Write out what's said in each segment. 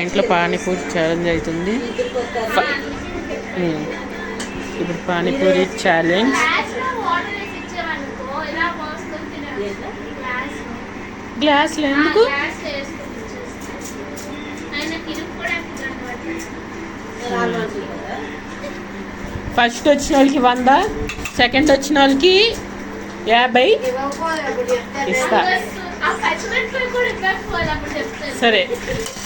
ఇంట్లో పానీపూరి ఛాలెంజ్ అవుతుంది. ఇప్పుడు పానీపూరి ఛాలెంజ్. గ్లాసులు ఎందుకు? ఫస్ట్ వచ్చిన వాళ్ళకి 100, సెకండ్ వచ్చిన వాళ్ళకి 50 ఇస్తా. సరే,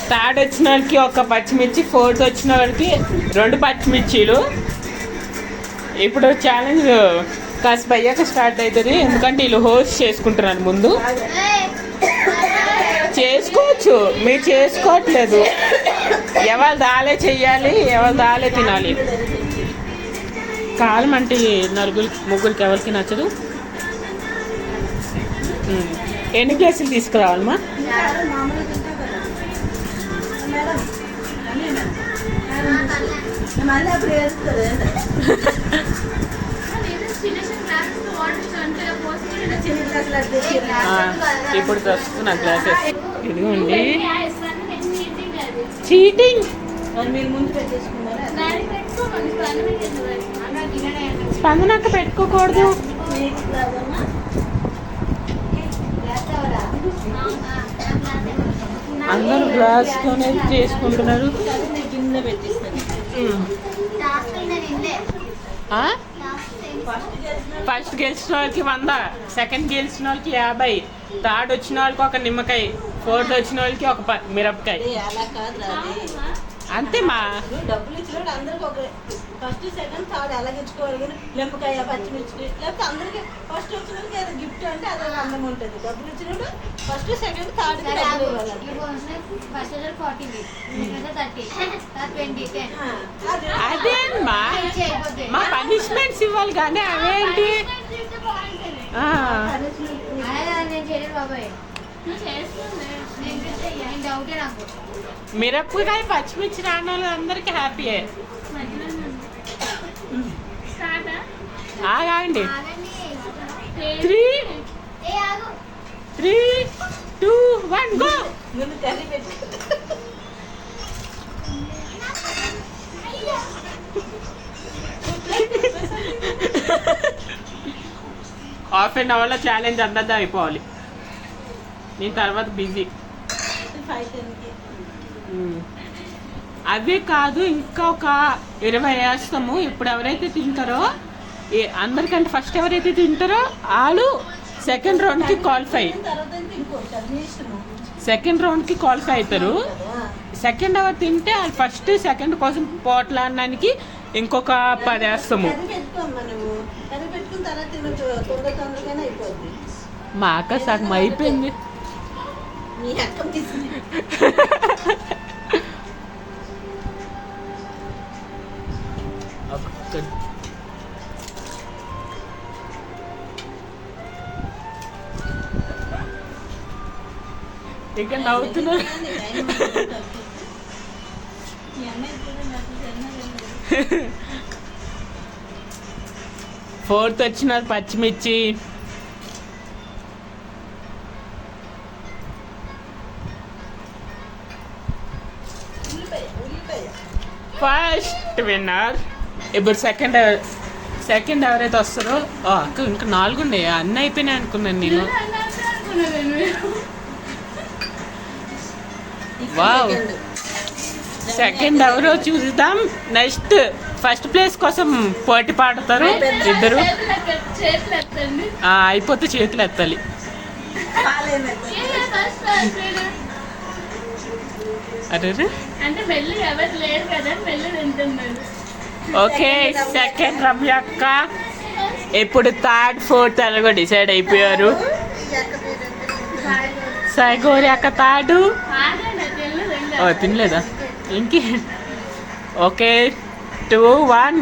థర్డ్ వచ్చిన వాళ్ళకి ఒక పచ్చిమిర్చి, ఫోర్త్ వచ్చిన వాళ్ళకి 2 పచ్చిమిర్చీలు. ఇప్పుడు ఛాలెంజ్ కాస్త అయ్యాక స్టార్ట్ అవుతుంది, ఎందుకంటే వీళ్ళు హోస్ట్ చేసుకుంటున్నారు. ముందు చేసుకోవచ్చు, మీరు చేసుకోవట్లేదు. ఎవరు దాలే చెయ్యాలి, ఎవరు దాలే తినాలి. కాలం అంటే ముగ్గురికి ఎవరికి నచ్చదు. ఎన్ని గ్లాసులు తీసుకురావాలమ్మా? ఇప్పుడు వస్తున్నా గ్లాసెస్. ఇదిగోండి, చీటింగ్. స్పందనక్క పెట్టుకోకూడదు. అందరూ గ్లాస్తోనే చేసుకుంటున్నారు. ఫస్ట్ గెలిచిన వాళ్ళకి 100, సెకండ్ గెలిచిన వాళ్ళకి 50, థర్డ్ వచ్చిన వాళ్ళకి ఒక నిమ్మకాయ, ఫోర్త్ వచ్చిన వాళ్ళకి ఒక మిరపకాయ. అంతే మా డబ్బులు ఇచ్చినప్పుడు అందరికి ఒక ఫస్ట్ సెకండ్ థర్డ్ ఎలా ఇచ్చుకోవాలి. కానీ నిమ్మకాయ, పచ్చిమిర్చి, లేకపోతే అందరికి ఫస్ట్ వచ్చినప్పుడు ఏదో గిఫ్ట్ అంటే అదే అందం ఉంటుంది. డబ్బులు ఇచ్చినప్పుడు ఫస్ట్ సెకండ్ థర్డ్ అదే మా పనిష్మెంట్స్ ఇవ్వాలి కానీ అవేంటి. మిరపకాయ, పచ్చిమిర్చి రాని వాళ్ళు అందరికి హ్యాపీయే. ఆగండి. 3, 2, 1 గో. హాఫ్ అన్ అవర్లో ఛాలెంజ్ అంతా అయిపోవాలి. నేను తర్వాత బిజీ. అవే కాదు, ఇంకా ఒక 20 వేస్తాము. ఇప్పుడు ఎవరైతే తింటారో, అందరికంటే ఫస్ట్ ఎవరైతే తింటారో వాళ్ళు సెకండ్ రౌండ్కి క్వాలిఫై అవుతారు. సెకండ్ అవర్ తింటే వాళ్ళు ఫస్ట్ సెకండ్ కోసం పోట్లాడడానికి ఇంకొక 10 వేస్తాము. మా అక్క సగం అయిపోయింది. ఇంకా నవ్వుతున్నా. ఫోర్త్ వచ్చిన పచ్చిమిర్చి, ఫస్ట్ విన్నర్. ఇప్పుడు సెకండ్ ఎవరైతే వస్తారో, అక్క ఇంకా 4 ఉన్నాయి, అన్నీ అయిపోయినాయి అనుకున్నాను నేను. వావ్, సెకండ్ ఎవరో చూద్దాం. నెక్స్ట్ ఫస్ట్ ప్లేస్ కోసం పోటీ పాడతారు ఇద్దరు. అయిపోతే చేతులు ఎత్తాలి. అరే ఓకే, సెకండ్ రమ్య అక్క. ఇప్పుడు థర్డ్, ఫోర్త్ ఎలాగో డిసైడ్ అయిపోయారు. సాయిగోరి అక్క థర్డ్. తినలేదా ఇంకే? Okay, 2, 1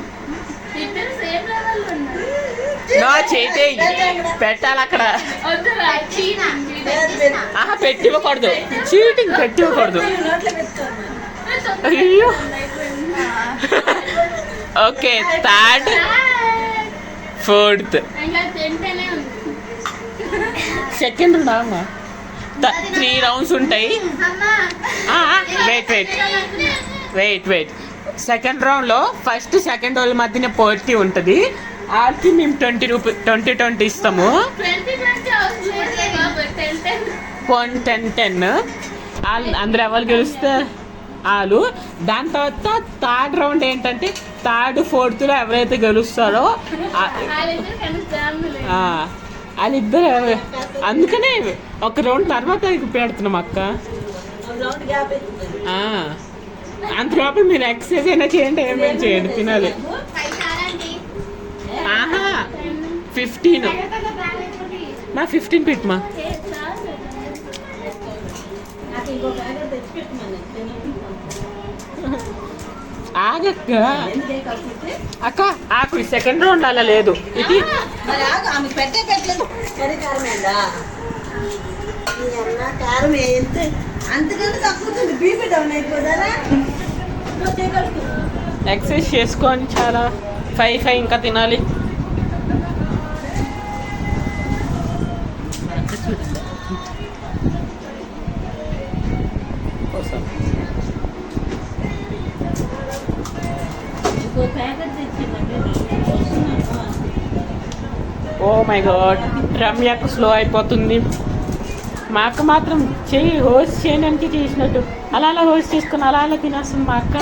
no cheating. పెట్టాలి అక్కడ. పెట్టివ్వకూడదు, చీటింగ్ పెట్టివ్వకూడదు. అయ్యో. Okay, third, fourth, second Rama. 3 rounds ఉంటాయి. వెయిట్ సెకండ్ రౌండ్లో ఫస్ట్ సెకండ్ వాళ్ళ మధ్యన పోటీ ఉంటుంది. వాళ్ళకి మేము 20 ఇస్తాము. 10 అందరు ఎవరు గెలిస్తే వాళ్ళు. దాని తర్వాత థర్డ్ రౌండ్ ఏంటంటే థర్డ్ ఫోర్త్లో ఎవరైతే గెలుస్తారో వాళ్ళిద్దరు. అందుకనే ఒక రౌండ్ తర్వాత పెడుతున్నాం అక్క. అంత లోపల మీరు ఎక్సర్సైజ్ అయినా చేయండి, ఏమైనా చేయండి, తినాలి. 15 మా 15 పెట్టమా. ఆగక్క అక్క, ఆకు సెకండ్ రౌండ్ అలా లేదు. ఇది ఎక్సర్సైజ్ చేసుకొని చాలా 5 ఇంకా తినాలి. ఓ మై గాడ్, రమ్యకు స్లో అయిపోతుంది. మా అక్క మాత్రం చెయ్యి హోస్ట్ చేయడానికి చేసినట్టు అలా హోస్ట్ చేసుకుని అలా తినేస్తుంది మా అక్క.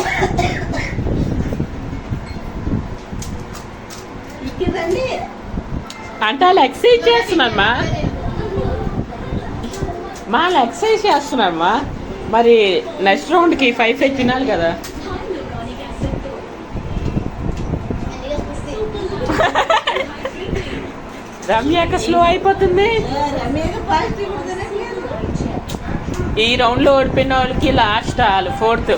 అంటే వాళ్ళు ఎక్సర్సైజ్ చేస్తున్నారమ్మా, వాళ్ళు ఎక్సర్సైజ్ చేస్తున్నారమ్మా. మరి నెక్స్ట్ రౌండ్కి 5 తినాలి కదా. రమ్యక స్లో అయిపోతుంది. ఈ రౌండ్లో ఓడిపోయిన వాళ్ళకి లాస్ట్ వాళ్ళు 4th.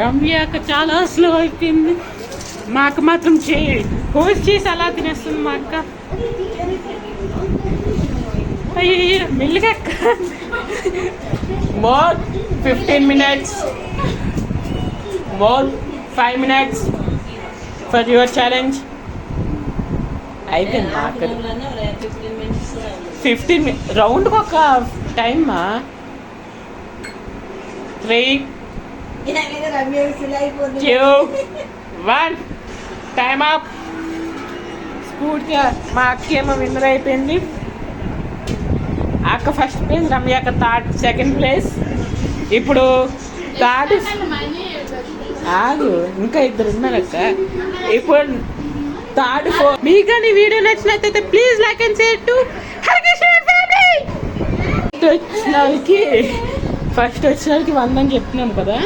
రమ్యక చాలా స్లో అయిపోయింది. మాకు మాత్రం చేయి హోస్ట్ చేసి అలా తినేస్తుంది మా అక్క. అయ్యో మెల్లిగా అక్క. More 15 minutes, more 5 minutes for your challenge. అయిపోయింది నాకు 15 రౌండ్కి ఒక టైమా. 3, 2, 1 టైమ్ అప్. స్పూర్తిగా మా అక్కేమో విన్నర్ అయిపోయింది. అక్క ఫస్ట్ ప్లేస్, రమ్య అక్క సెకండ్ ప్లేస్. ఇప్పుడు థర్డ్ ఆగు, ఇంకా 2 ఉన్నారు అక్క. ఇప్పుడు థర్డ్ 4. మీకు కానీ వీడియో నచ్చినట్లయితే please like and share to Harikrishna family. First వచ్చిన వాళ్ళకి 100 అని చెప్తున్నాం కదా.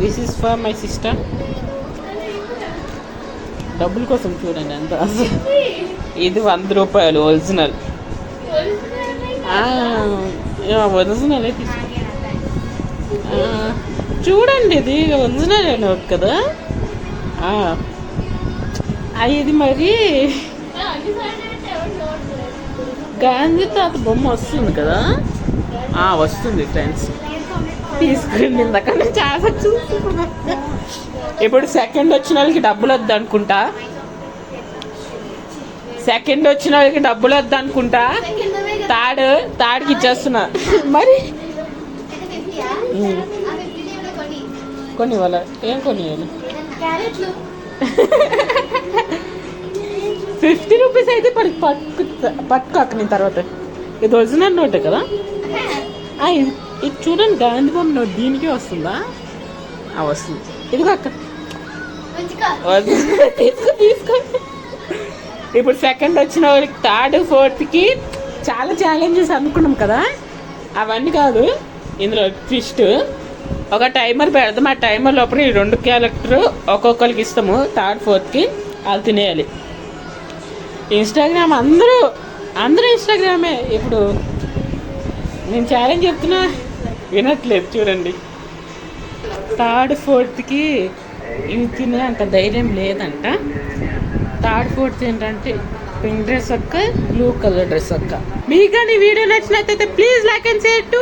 This is for my sister. డబ్బుల కోసం చూడండి ఎంత. ఇది 100 రూపాయలు ఒరిజినల్. ఒరిజినల్ చూడండి, ఇది ఒరిజినల్ కదా. ఇది మరి గాంధీ తాత బొమ్మ వస్తుంది కదా. వస్తుంది ఫ్రెండ్స్, తీసుకురండి. ఇందాక చాలా చూస్తున్నా. ఇప్పుడు సెకండ్ వచ్చిన వాళ్ళకి డబ్బులు వద్దు అనుకుంటా. సెకండ్ వచ్చిన వాళ్ళకి డబ్బులు వద్దు అనుకుంటా. థర్డ్కి ఇచ్చేస్తున్నా. మరి కొని వాళ్ళ ఏం కొనియాలి. 50 రూపీస్ అయితే పట్టుకోక నేను తర్వాత. ఇది ఒరిజినల్ నోటే కదా. ఇది చూడండి, గాంధీ బొమ్మ నోట్ దీనికే వస్తుందా? వస్తుంది. ఇదిగో అక్క, తీసుకో. ఇప్పుడు సెకండ్ వచ్చిన వాళ్ళకి థర్డ్ 4th చాలా ఛాలెంజెస్ అనుకున్నాం కదా. అవన్నీ కాదు, ఇందులో ట్విస్ట్. ఒక టైమర్ పెడదాం. ఆ టైమర్ లోపల ఈ 2 క్యారెక్టర్ ఒక్కొక్కరికి ఇస్తాము. థర్డ్ 4th వాళ్ళు తినేయాలి. ఇన్స్టాగ్రామ్ అందరూ ఇన్స్టాగ్రామే. ఇప్పుడు నేను ఛాలెంజ్ చెప్తున్నా, వినట్లేదు. చూడండి, థర్డ్ 4th ఇవి తినే అంత ధైర్యం లేదంట. థర్డ్ 4th ఏంటంటే పింక్ డ్రెస్ అక్క, బ్లూ కలర్ డ్రెస్ అక్క. మీకు కానీ వీడియో నచ్చినట్లయితే please like and share to